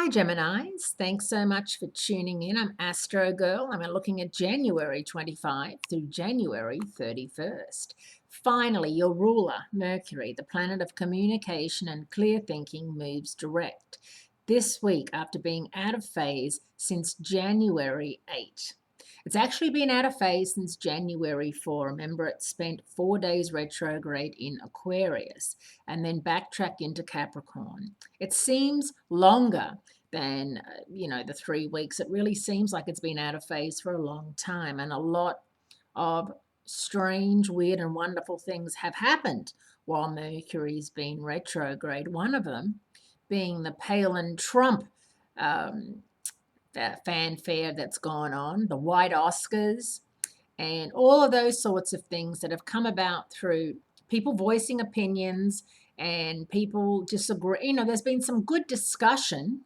Hi, Geminis. Thanks so much for tuning in. I'm Astrogirl. I'm looking at January 25 through January 31st. Finally, your ruler, Mercury, the planet of communication and clear thinking, moves direct. This week, after being out of phase since January 8. It's actually been out of phase since January 4. Remember, it spent 4 days retrograde in Aquarius and then backtracked into Capricorn. It seems longer than, the 3 weeks. It really seems like it's been out of phase for a long time, and a lot of strange, weird, and wonderful things have happened while Mercury's been retrograde. One of them being the Palin Trump um, fanfare that's gone on, the white Oscars, and all of those sorts of things that have come about through people voicing opinions and people disagree. There's been some good discussion,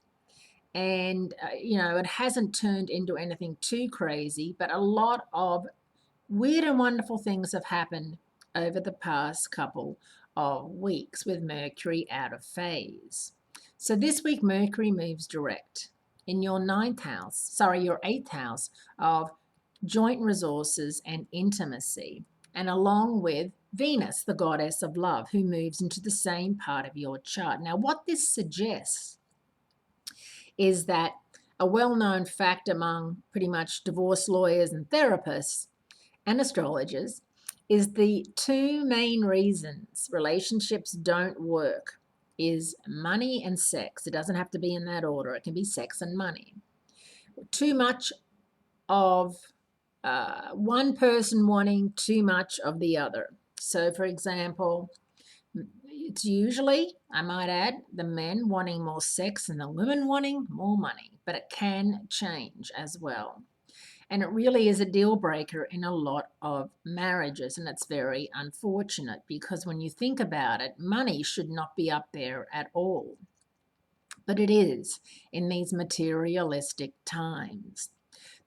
and it hasn't turned into anything too crazy, but a lot of weird and wonderful things have happened over the past couple of weeks with Mercury out of phase. So this week, Mercury moves direct in your your eighth house of joint resources and intimacy, and along with Venus, the goddess of love, who moves into the same part of your chart. Now, what this suggests is that a well-known fact among pretty much divorce lawyers and therapists and astrologers is the two main reasons relationships don't work is money and sex. It doesn't have to be in that order. It can be sex and money. Too much of one person wanting too much of the other. So, for example, it's usually, I might add, the men wanting more sex and the women wanting more money, but it can change as well. And it really is a deal breaker in a lot of marriages, and it's very unfortunate because when you think about it, money should not be up there at all. But it is in these materialistic times.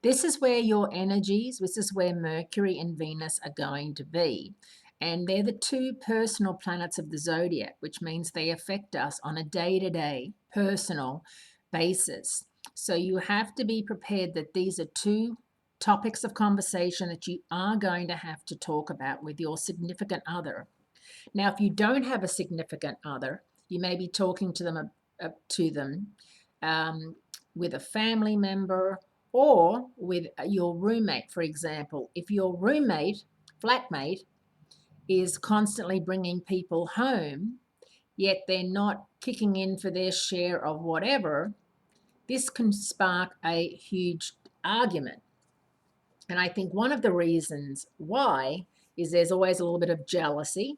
This is where your energies, this is where Mercury and Venus are going to be. And they're the two personal planets of the zodiac, which means they affect us on a day-to-day personal basis. So you have to be prepared that these are two topics of conversation that you are going to have to talk about with your significant other. Now, if you don't have a significant other, you may be talking to them with a family member or with your roommate, for example. If your roommate, flatmate, is constantly bringing people home, yet they're not kicking in for their share of whatever, this can spark a huge argument. And I think one of the reasons why is there's always a little bit of jealousy,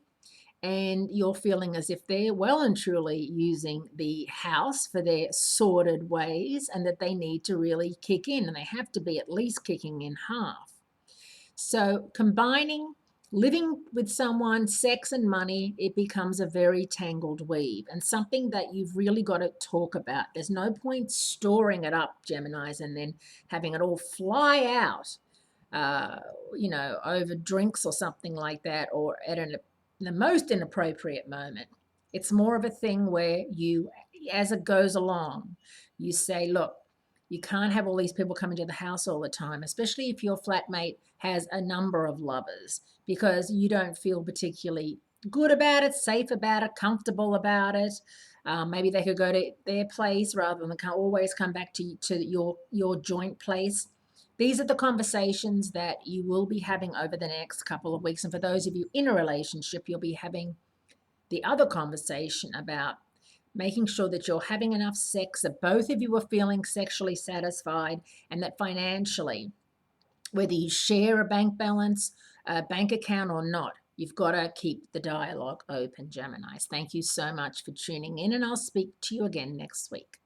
and you're feeling as if they're well and truly using the house for their sordid ways and that they need to really kick in, and they have to be at least kicking in half. So combining living with someone, sex and money, it becomes a very tangled weave and something that you've really got to talk about. There's no point storing it up, Geminis, and then having it all fly out over drinks or something like that, or at the most inappropriate moment. It's more of a thing where you, as it goes along, you say, look, you can't have all these people coming to the house all the time, especially if your flatmate has a number of lovers, because you don't feel particularly good about it, safe about it, comfortable about it. Maybe they could go to their place rather than always come back to your joint place. These are the conversations that you will be having over the next couple of weeks. And for those of you in a relationship, you'll be having the other conversation about making sure that you're having enough sex, that both of you are feeling sexually satisfied, and that financially, whether you share a bank balance, a bank account or not, you've got to keep the dialogue open, Geminis. Thank you so much for tuning in, and I'll speak to you again next week.